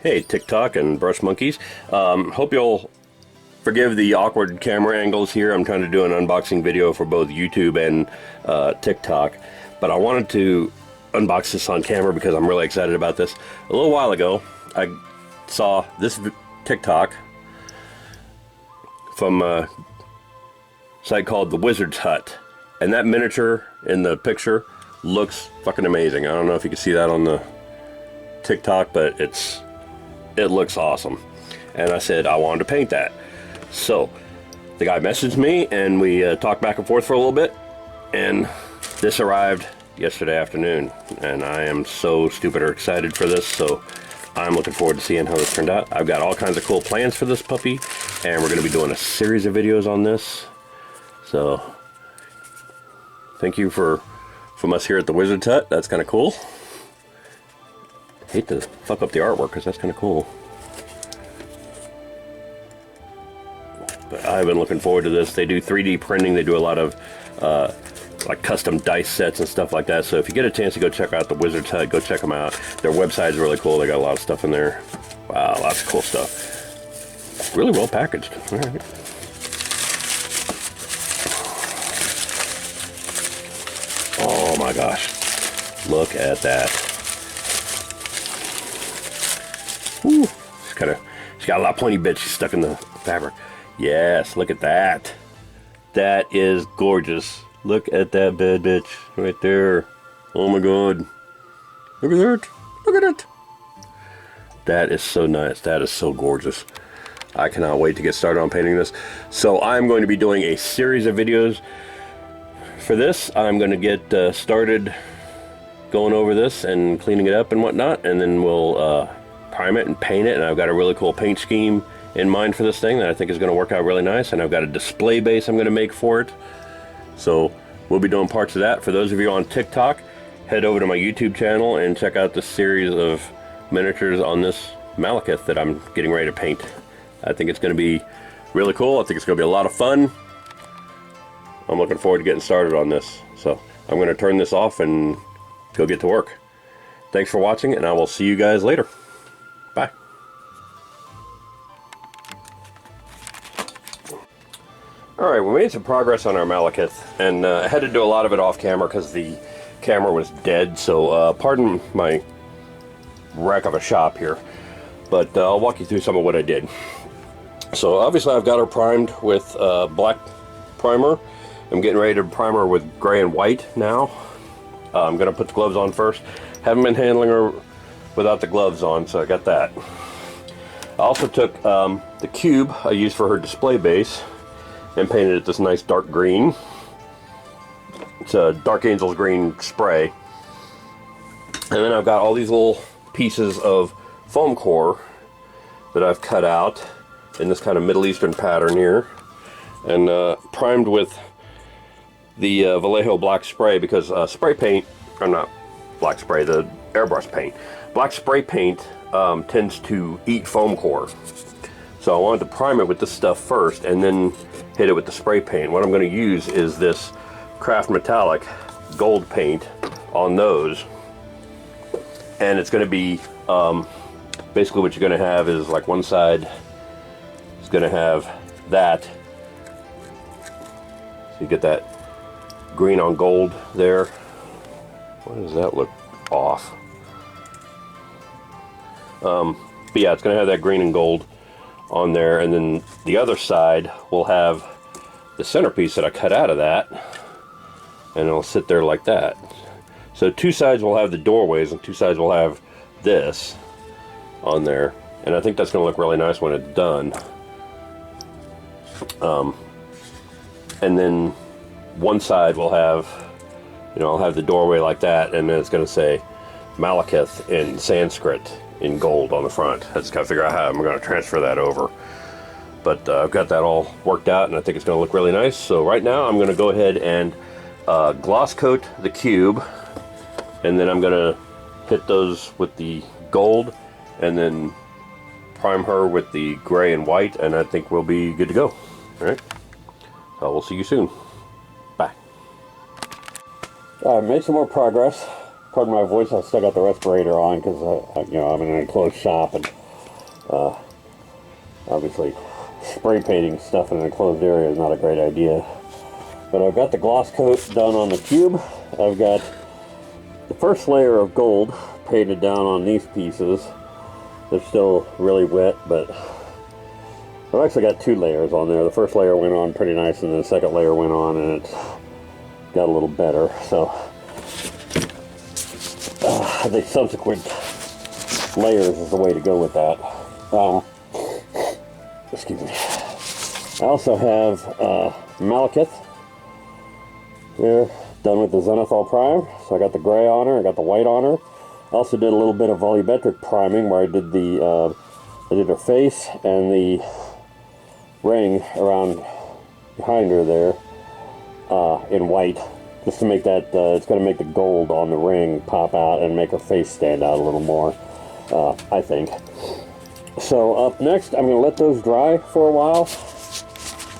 Hey, TikTok and brush monkeys. Hope you'll forgive the awkward camera angles here. I'm trying to do an unboxing video for both YouTube and TikTok, but I wanted to unbox this on camera because I'm really excited about this. A little while ago, I saw this TikTok from a site called The Wizard's Hut, and that miniature in the picture looks fucking amazing. I don't know if you can see that on the TikTok, but it looks awesome. And I said I wanted to paint that. So the guy messaged me and we talked back and forth for a little bit, and this arrived yesterday afternoon, and I am so stupid excited for this. So I'm looking forward to seeing how this turned out. I've got all kinds of cool plans for this puppy, and we're going to be doing a series of videos on this. So thank you from us here at the Wizard's Hut. That's kind of cool. Hate to fuck up the artwork because that's kind of cool. But I've been looking forward to this. They do 3D printing. They do a lot of like custom dice sets and stuff like that. So if you get a chance to go check out the Wizard's Hut, go check them out. Their website is really cool. They got a lot of stuff in there. Wow, lots of cool stuff. Really well packaged. All right. Oh my gosh. Look at that. Whew. She's got a lot of pointy bits. She's stuck in the fabric. Yes, look at that. That is gorgeous. Look at that bad bitch right there. Oh my god. Look at that. Look at it. That is so nice. That is so gorgeous. I cannot wait to get started on painting this. So I'm going to be doing a series of videos for this. I'm going to get started going over this and cleaning it up and whatnot, and then we'll prime it and paint it. And I've got a really cool paint scheme in mind for this thing that I think is going to work out really nice, and I've got a display base I'm going to make for it. So we'll be doing parts of that. For those of you on TikTok, head over to my YouTube channel and check out the series of miniatures on this Malekith that I'm getting ready to paint. I think it's going to be really cool. I think it's going to be a lot of fun. I'm looking forward to getting started on this. So I'm going to turn this off and go get to work. Thanks for watching, and I will see you guys later. Bye. Alright, we made some progress on our Malekith, and I had to do a lot of it off camera because the camera was dead, so pardon my wreck of a shop here, but I'll walk you through some of what I did. So obviously I've got her primed with black primer. I'm getting ready to prime her with gray and white now. I'm going to put the gloves on first. Haven't been handling her without the gloves on, so I got that. I also took the cube I used for her display base and painted it this nice dark green. It's a Dark Angel's green spray. And then I've got all these little pieces of foam core that I've cut out in this kind of Middle Eastern pattern here, and primed with the Vallejo black spray, because spray paint, or not black spray, the airbrush paint. Black spray paint tends to eat foam core. So I wanted to prime it with this stuff first and then hit it with the spray paint. What I'm going to use is this Craft Metallic gold paint on those. And it's going to be, basically what you're going to have is like one side is going to have that. So you get that green on gold there. Why does that look off? But yeah, it's going to have that green and gold on there, and then the other side will have the centerpiece that I cut out of that, and it'll sit there like that. So two sides will have the doorways and two sides will have this on there, and I think that's going to look really nice when it's done. And then one side will have, you know, I'll have the doorway like that, and then it's going to say Malekith in Sanskrit in gold on the front. I just got to figure out how I'm going to transfer that over. But I've got that all worked out, and I think it's going to look really nice. So right now I'm going to go ahead and gloss coat the cube, and then I'm going to hit those with the gold, and then prime her with the gray and white, and I think we'll be good to go. All right, so we'll see you soon. Bye. All right, made some more progress. Pardon my voice, I still got the respirator on because you know, I'm in an enclosed shop and Obviously, spray painting stuff in an enclosed area is not a great idea. But I've got the gloss coat done on the cube. I've got the first layer of gold painted down on these pieces. They're still really wet, but I've actually got 2 layers on there. The first layer went on pretty nice, and the second layer went on, and it's got a little better. So the subsequent layers is the way to go with that. Excuse me. I also have Malekith here, done with the zenithal prime. So I got the gray on her, I got the white on her. I also did a little bit of volumetric priming where I did her face and the ring around behind her there in white, just to make that, it's going to make the gold on the ring pop out and make her face stand out a little more, I think. So up next, I'm going to let those dry for a while,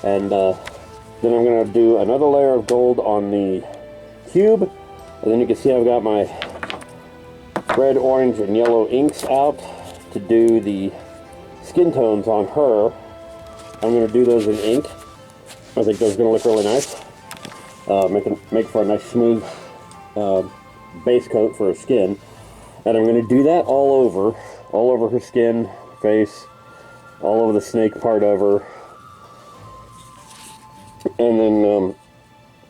and then I'm going to do another layer of gold on the cube, and then you can see I've got my red, orange, and yellow inks out to do the skin tones on her. I'm going to do those in ink. I think those are going to look really nice. Make for a nice smooth base coat for her skin. And I'm going to do that all over her skin, face, all over the snake part of her. And then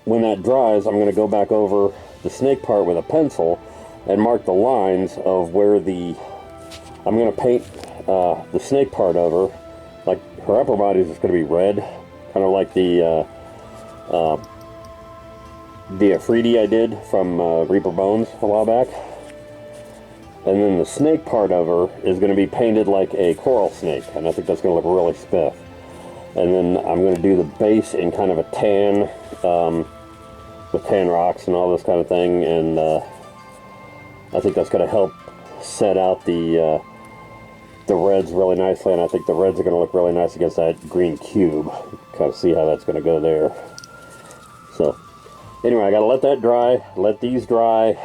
when that dries, I'm going to go back over the snake part with a pencil and mark the lines of where I'm going to paint the snake part of her. Like her upper body is just going to be red, kind of like the Afridi I did from Reaper Bones a while back. And then the snake part of her is going to be painted like a coral snake, and I think that's going to look really spiff. And then I'm going to do the base in kind of a tan, with tan rocks and all this kind of thing, and I think that's going to help set out the reds really nicely, and I think the reds are going to look really nice against that green cube. Kind of see how that's going to go there. So anyway, I got to let that dry, let these dry,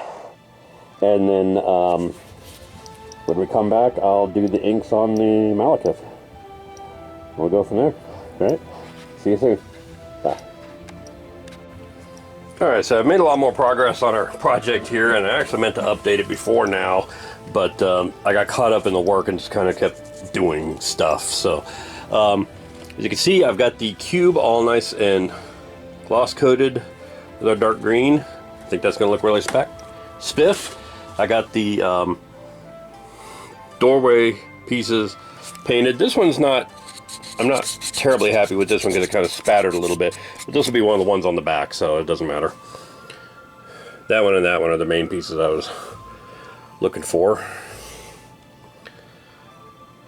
and then when we come back, I'll do the inks on the Malekith. We'll go from there. All right, see you soon. Bye. Alright, so I've made a lot more progress on our project here, and I actually meant to update it before now, but I got caught up in the work and just kind of kept doing stuff. So as you can see, I've got the cube all nice and gloss coated with our dark green. I think that's going to look really spiff. I got the doorway pieces painted. This one's not, I'm not terribly happy with this one because it kind of spattered a little bit, but this will be one of the ones on the back, so it doesn't matter. That one and that one are the main pieces I was looking for.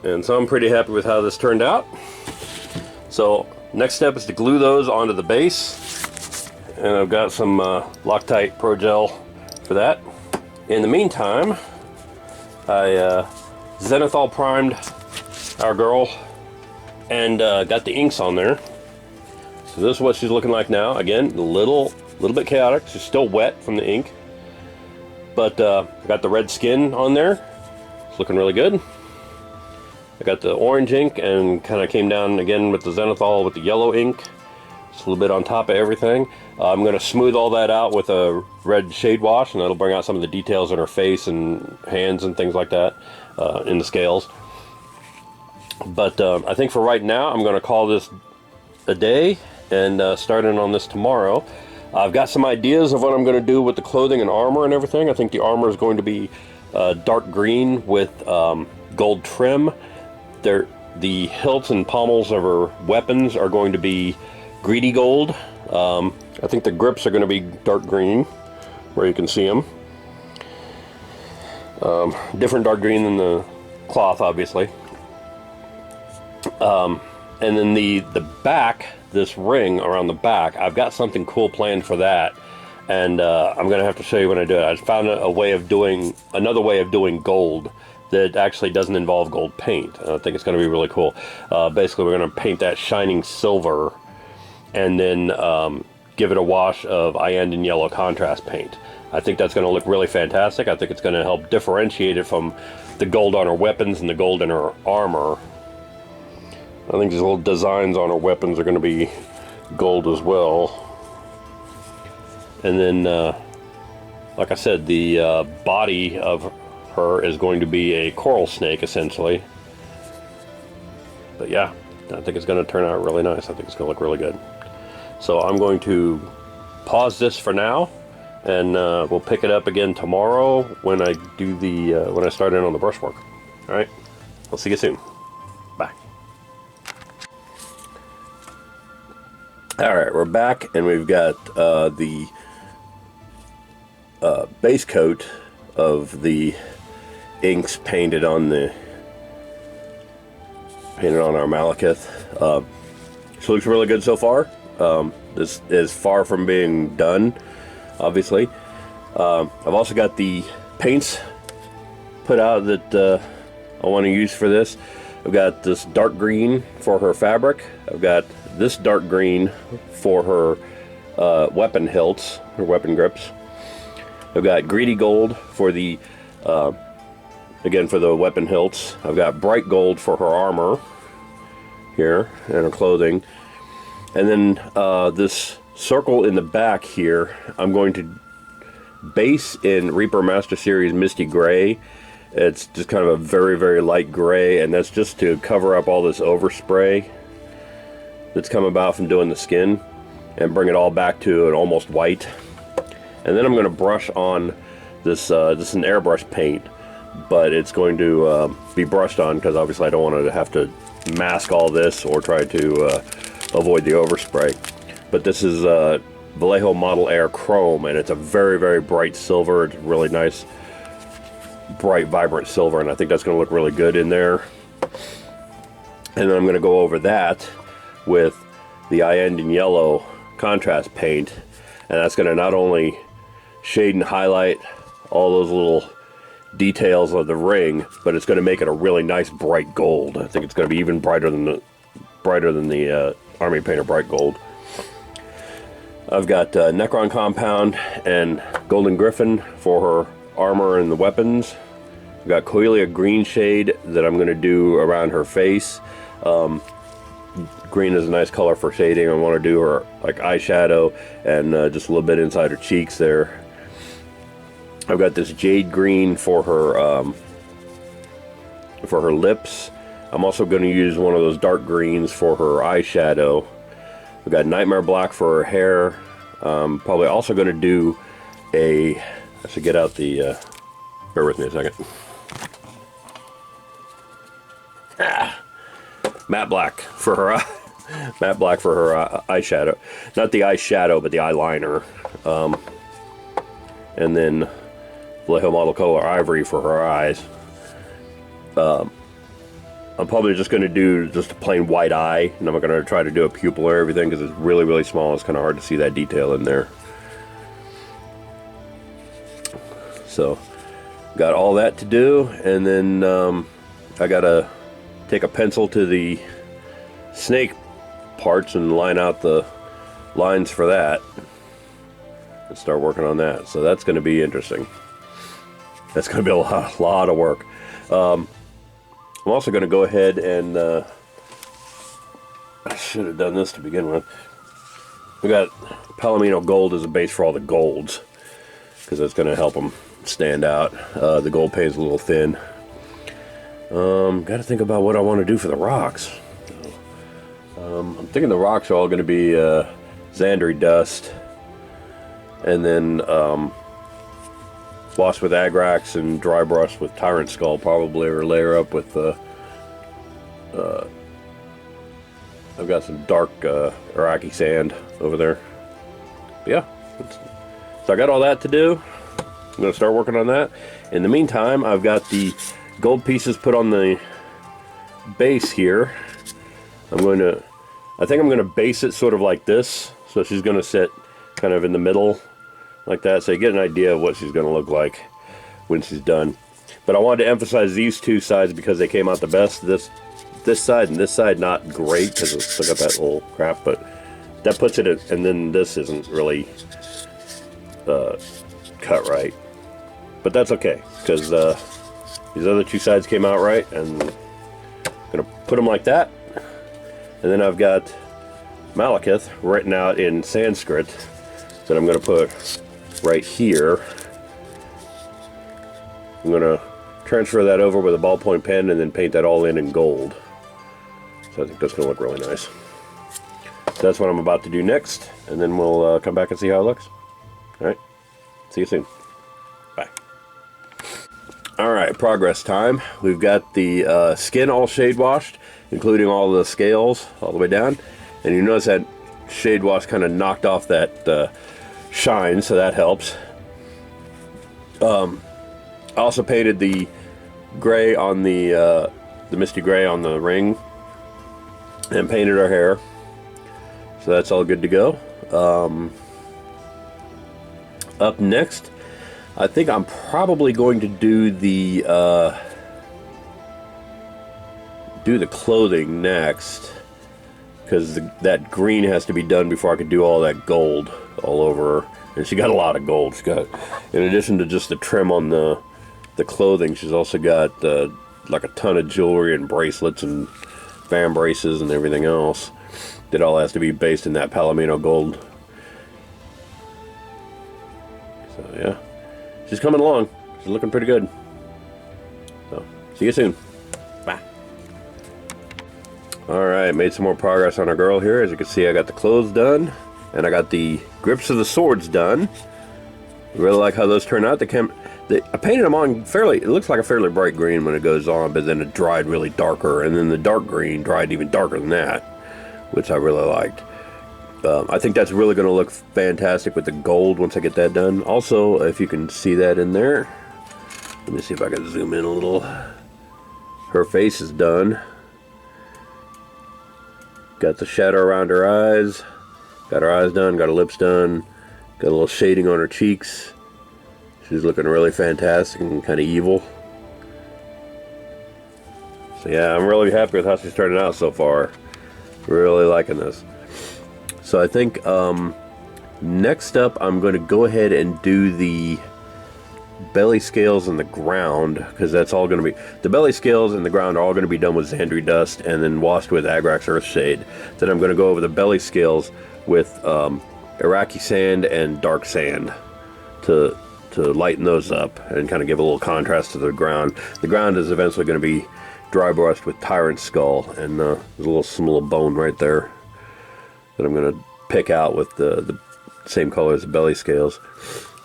And so I'm pretty happy with how this turned out. So next step is to glue those onto the base, and I've got some Loctite Pro Gel for that. In the meantime, I zenithal primed our girl and got the inks on there. So this is what she's looking like now. Again, a little bit chaotic. She's still wet from the ink, but I got the red skin on there. It's looking really good. I got the orange ink and kind of came down again with the zenithal with the yellow ink. Just a little bit on top of everything. I'm going to smooth all that out with a red shade wash, and that'll bring out some of the details in her face and hands and things like that in the scales. But I think for right now, I'm going to call this a day and start in on this tomorrow. I've got some ideas of what I'm going to do with the clothing and armor and everything. I think the armor is going to be dark green with gold trim. The hilts and pommels of her weapons are going to be greedy gold. I think the grips are going to be dark green, where you can see them. Different dark green than the cloth, obviously. And then the back, this ring around the back, I've got something cool planned for that, and I'm gonna have to show you when I do it. I found another way of doing gold that actually doesn't involve gold paint. I think it's gonna be really cool. Basically, we're gonna paint that shining silver, and then give it a wash of Untitled Yellow contrast paint. I think that's going to look really fantastic. I think it's going to help differentiate it from the gold on her weapons and the gold in her armor. I think these little designs on her weapons are going to be gold as well. And then, like I said, the body of her is going to be a coral snake, essentially. But yeah, I think it's going to turn out really nice. I think it's going to look really good. So I'm going to pause this for now, and we'll pick it up again tomorrow when I do the when I start in on the brushwork. All right, I'll see you soon. Bye. All right, we're back, and we've got the base coat of the inks painted on our Malekith. She looks really good so far. This is far from being done, obviously. I've also got the paints put out that I want to use for this. I've got this dark green for her fabric. I've got this dark green for her weapon hilts, her weapon grips. I've got greedy gold for the, again, for the weapon hilts. I've got bright gold for her armor here and her clothing. And then this circle in the back here, I'm going to base in Reaper Master Series Misty Gray. It's just kind of a very, very light gray, and that's just to cover up all this overspray that's come about from doing the skin and bring it all back to an almost white. And then I'm going to brush on this, this is an airbrush paint, but it's going to be brushed on because obviously I don't want to have to mask all this or try to avoid the overspray. But this is Vallejo Model Air Chrome, and it's a very, very bright silver. It's really nice, bright, vibrant silver, and I think that's going to look really good in there. And then I'm going to go over that with the Untitled Yellow contrast paint, and that's going to not only shade and highlight all those little details of the ring, but it's going to make it a really nice bright gold. I think it's going to be even brighter than the Army Painter Bright Gold. I've got Necron Compound and Golden Griffin for her armor and the weapons. I've got Coelia Green shade that I'm going to do around her face. Green is a nice color for shading. I want to do her like eyeshadow and just a little bit inside her cheeks there. I've got this Jade Green for her lips. I'm also going to use one of those dark greens for her eyeshadow. We've got Nightmare Black for her hair. Probably also going to do I should get out the, bear with me a second. Matte black for her matte black for her eyeshadow. Not the eyeshadow, but the eyeliner. And then Vallejo Model Color Ivory for her eyes. I'm probably just going to do just a plain white eye, and I'm going to try to do a pupil or everything because it's really, really small. It's kind of hard to see that detail in there. So, got all that to do, and then I got to take a pencil to the snake parts and line out the lines for that and start working on that. So that's going to be interesting. That's going to be a lot of work. I'm also going to go ahead and I should have done this to begin with. We got Palomino Gold as a base for all the golds because that's going to help them stand out. The gold paint's a little thin. Got to think about what I want to do for the rocks. I'm thinking the rocks are all going to be Xandri Dust, and then wash with Agrax and dry brush with Tyrant Skull probably, or layer up with I've got some dark Iraqi sand over there. But yeah, so I got all that to do. I'm going to start working on that. In the meantime, I've got the gold pieces put on the base here. I think I'm going to base it sort of like this, so she's going to sit kind of in the middle like that, so you get an idea of what she's going to look like when she's done. But I wanted to emphasize these two sides because they came out the best. This side and this side not great because it's still got that little crap, but that puts it at, and then this isn't really cut right. But that's okay, because these other two sides came out right, and I'm going to put them like that. And then I've got Malekith written out in Sanskrit that I'm going to put right here. I'm going to transfer that over with a ballpoint pen and then paint that all in gold. So I think that's going to look really nice. So that's what I'm about to do next, and then we'll come back and see how it looks. Alright, see you soon. Bye. Alright, progress time. We've got the skin all shade washed, including all the scales all the way down. And you notice that shade wash kind of knocked off that shine, so that helps. I also painted the gray on the misty gray on the ring, and painted our hair. So that's all good to go. Up next, I think I'm probably going to do the clothing next, because that green has to be done before I can do all that gold all over her. And she got a lot of gold. She got, in addition to just the trim on the clothing, she's also got like a ton of jewelry and bracelets and fan braces and everything else. That all has to be based in that Palomino gold. So yeah, she's coming along. She's looking pretty good. So see you soon. Bye. Alright, made some more progress on our girl here. As you can see, I got the clothes done, and I got the grips of the swords done. Really like how those turn out. I painted them on it looks like a fairly bright green when it goes on, but then it dried really darker, and then the dark green dried even darker than that, which I really liked. I think that's really going to look fantastic with the gold once I get that done. Also, if you can see that in there, let me see if I can zoom in a little. Her face is done. Got the shadow around her eyes. Got her eyes done, got her lips done. Got a little shading on her cheeks. She's looking really fantastic and kind of evil. So yeah, I'm really happy with how she's turning out so far. Really liking this. So I think next up I'm going to go ahead and do the belly scales and the ground, because that's all going to be, the belly scales and the ground are all going to be done with Xandri dust and then washed with Agrax Earthshade. Then I'm going to go over the belly scales with Iraqi sand and dark sand to lighten those up and kind of give a little contrast to the ground. The ground is eventually going to be dry brushed with Tyrant Skull, and there's some little bone right there that I'm going to pick out with the same color as the belly scales.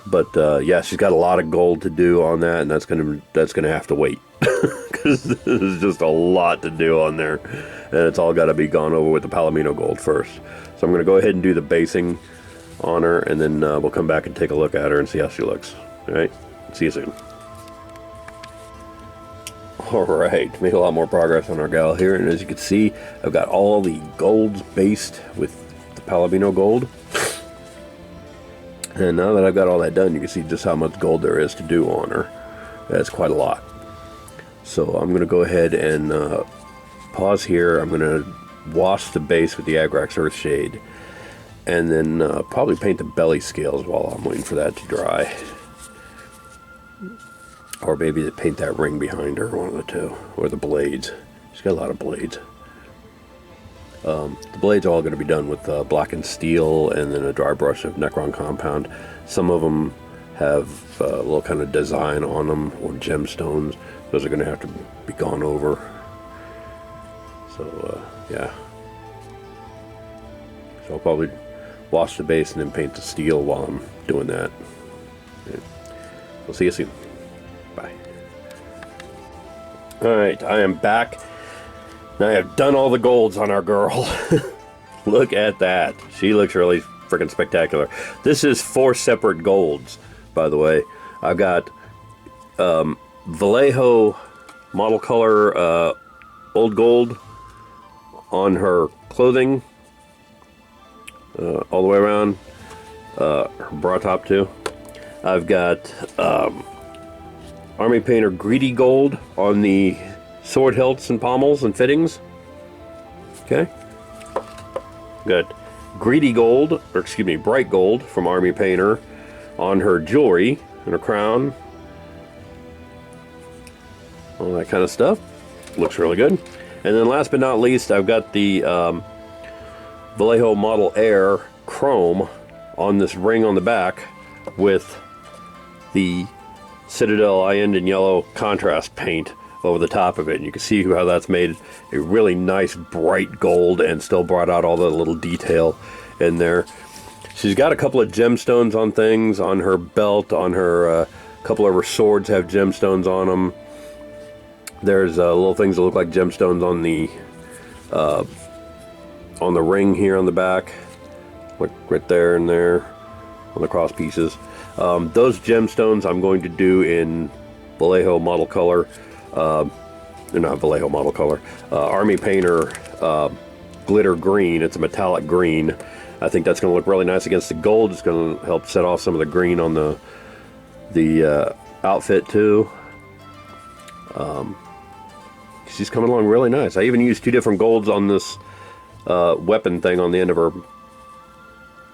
But yeah, she's got a lot of gold to do on that, and that's gonna have to wait, because there's just a lot to do on there, and it's all got to be gone over with the Palomino gold first. So I'm going to go ahead and do the basing on her, and then we'll come back and take a look at her and see how she looks. All right, see you soon. Alright, made a lot more progress on our gal here, and as you can see, I've got all the golds based with the Palomino gold. And now that I've got all that done, you can see just how much gold there is to do on her. That's quite a lot. So I'm going to go ahead and pause here. I'm going to wash the base with the Agrax Earthshade, and then probably paint the belly scales while I'm waiting for that to dry. Or maybe to paint that ring behind her, one of the two. Or the blades. She's got a lot of blades. The blades are all going to be done with blackened steel and then a dry brush of Necron compound. Some of them have a little kind of design on them, or gemstones. Those are going to have to be gone over. So, yeah. So I'll probably wash the base and then paint the steel while I'm doing that. Yeah. We'll see you soon. Bye. Alright, I am back. Now I have done all the golds on our girl. Look at that. She looks really freaking spectacular. This is 4 separate golds, by the way. I've got Vallejo model color old gold on her clothing, all the way around, her bra top too. I've got Army Painter Greedy Gold on the sword hilts and pommels and fittings. Okay, good. greedy gold, or excuse me, bright gold from Army Painter on her jewelry and her crown. All that kind of stuff. Looks really good. And then last but not least, I've got the Vallejo Model Air Chrome on this ring on the back with the Citadel Iyanden Yellow contrast paint over the top of it. And you can see how that's made a really nice bright gold and still brought out all the little detail in there. She's got a couple of gemstones on things, on her belt, on her couple of her swords have gemstones on them. There's little things that look like gemstones on the ring here on the back, like right there and there on the cross pieces. Those gemstones I'm going to do in Vallejo model color, not Vallejo model color, Army Painter glitter green. It's a metallic green. I think that's going to look really nice against the gold. It's going to help set off some of the green on the outfit too. She's coming along really nice. I even used 2 different golds on this weapon thing on the end of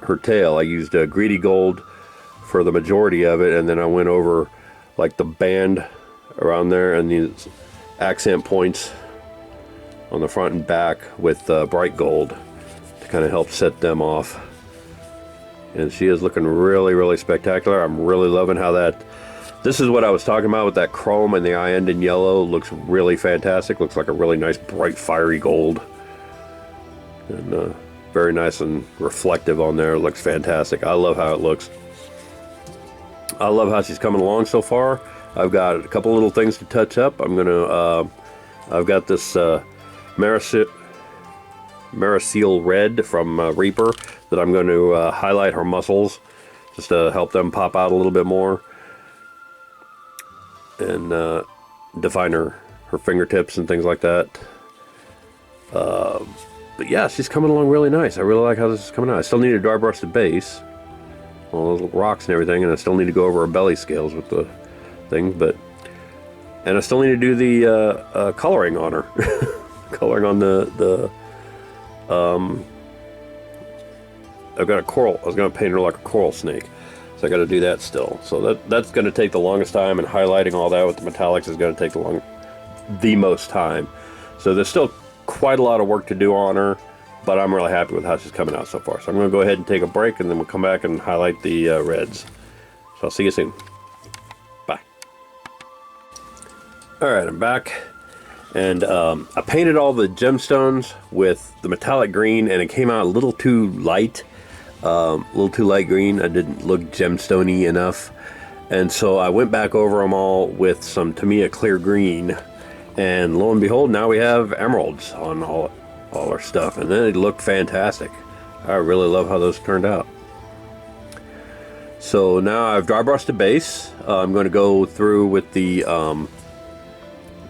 her tail. I used a greedy gold for the majority of it, and then I went over like the band around there and these accent points on the front and back with bright gold to kind of help set them off. And she is looking really, really spectacular. I'm really loving how that... This is what I was talking about with that chrome and the Iyanden yellow. Looks really fantastic. Looks like a really nice, bright, fiery gold. And very nice and reflective on there. It looks fantastic. I love how it looks. I love how she's coming along so far. I've got a couple little things to touch up. I'm gonna, I've got this Maracil Red from Reaper that I'm going to highlight her muscles just to help them pop out a little bit more. And define her fingertips and things like that. But yeah, she's coming along really nice. I really like how this is coming out. I still need to dry brush the base, all those little rocks and everything, and I still need to go over her belly scales with the thing. And I still need to do the coloring on her, coloring on the I've got a coral. I was going to paint her like a coral snake. So I got to do that still. So that's going to take the longest time, and highlighting all that with the metallics is going to take the most time. So there's still quite a lot of work to do on her, but I'm really happy with how she's coming out so far. So I'm going to go ahead and take a break, and then we'll come back and highlight the reds. So I'll see you soon. Bye. Alright, I'm back. And I painted all the gemstones with the metallic green, and it came out a little too light. A little too light green. I didn't look gemstone-y enough, and so I went back over them all with some Tamiya clear green, and lo and behold, now we have emeralds on all our stuff, and then it looked fantastic. I really love how those turned out. So now I've dry brushed the base. I'm going to go through with the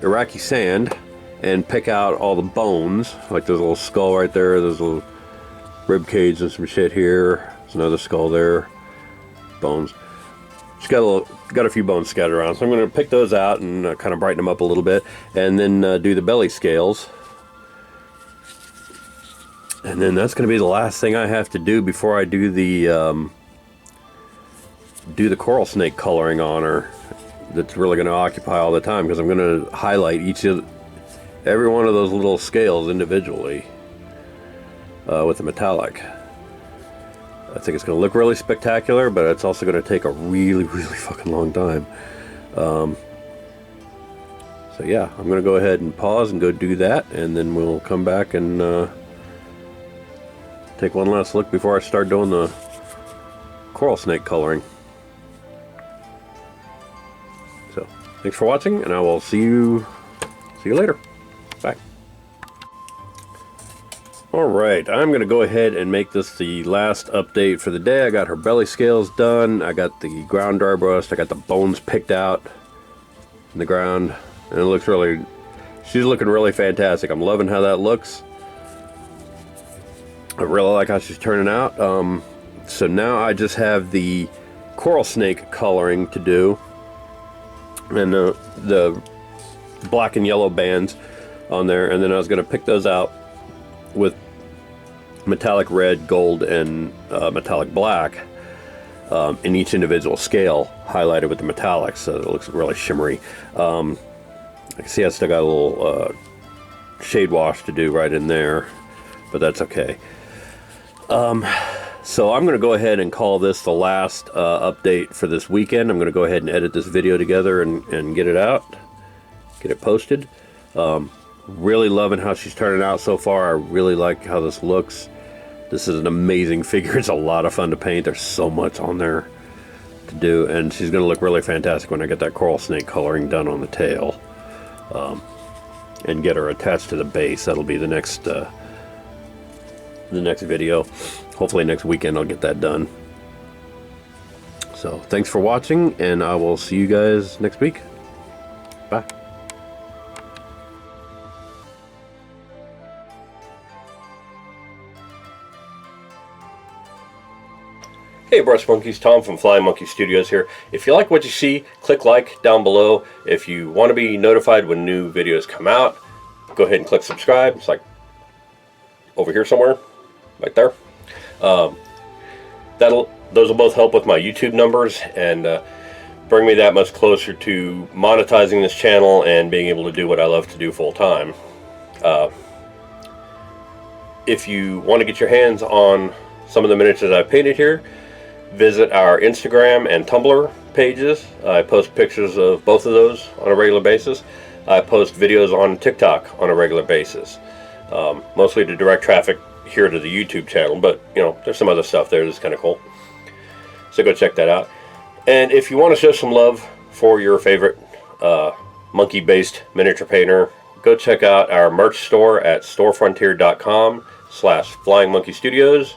Iraqi sand and pick out all the bones, like there's a little skull right there, there's a little rib cage and some shit here. There's another skull there. Bones. Just got a few bones scattered around, so I'm going to pick those out and kind of brighten them up a little bit, and then do the belly scales. And then that's going to be the last thing I have to do before I do the coral snake coloring on her. That's really going to occupy all the time, because I'm going to highlight every one of those little scales individually. With the metallic. I think it's going to look really spectacular, but it's also going to take a really, really fucking long time. So yeah, I'm going to go ahead and pause and go do that, and then we'll come back and take one last look before I start doing the coral snake coloring. So, thanks for watching, and I will see you later. Bye. Alright, I'm going to go ahead and make this the last update for the day. I got her belly scales done, I got the ground dry brushed, I got the bones picked out in the ground, and it looks really, she's looking really fantastic. I'm loving how that looks. I really like how she's turning out. So now I just have the coral snake coloring to do, and the black and yellow bands on there, and then I was going to pick those out with metallic red, gold, and metallic black in each individual scale, highlighted with the metallics, so it looks really shimmery. I can see I still got a little shade wash to do right in there, but that's okay. So I'm going to go ahead and call this the last update for this weekend. I'm going to go ahead and edit this video together and get it out, get it posted. Really loving how she's turning out so far. I really like how this looks. This is an amazing figure. It's a lot of fun to paint. There's so much on there to do, and she's going to look really fantastic when I get that coral snake coloring done on the tail, and get her attached to the base. That'll be the next video. Hopefully next weekend I'll get that done. So thanks for watching, and I will see you guys next week. Bye. Hey Brush Monkeys, Tom from Flying Monkey Studios here. If you like what you see, click like down below. If you want to be notified when new videos come out, go ahead and click subscribe. It's like over here somewhere, right there. Those will both help with my YouTube numbers and bring me that much closer to monetizing this channel and being able to do what I love to do full time. If you want to get your hands on some of the miniatures I painted here, visit our Instagram and Tumblr pages. I post pictures of both of those on a regular basis. I post videos on TikTok on a regular basis, mostly to direct traffic here to the YouTube channel, but you know, there's some other stuff there that's kind of cool, so go check that out. And if you want to show some love for your favorite monkey based miniature painter, go check out our merch store at storefrontier.com/flyingmonkeystudios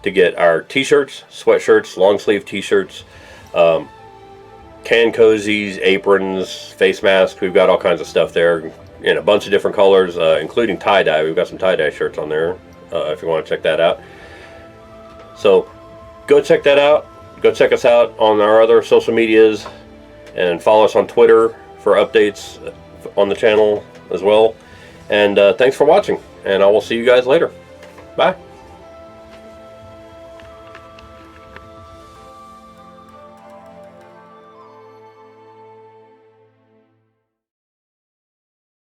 to get our t-shirts, sweatshirts, long sleeve t-shirts, can cozies, aprons, face masks. We've got all kinds of stuff there in a bunch of different colors, including tie-dye. We've got some tie-dye shirts on there if you want to check that out. So go check that out. Go check us out on our other social medias and follow us on Twitter for updates on the channel as well. And thanks for watching, and I will see you guys later. Bye.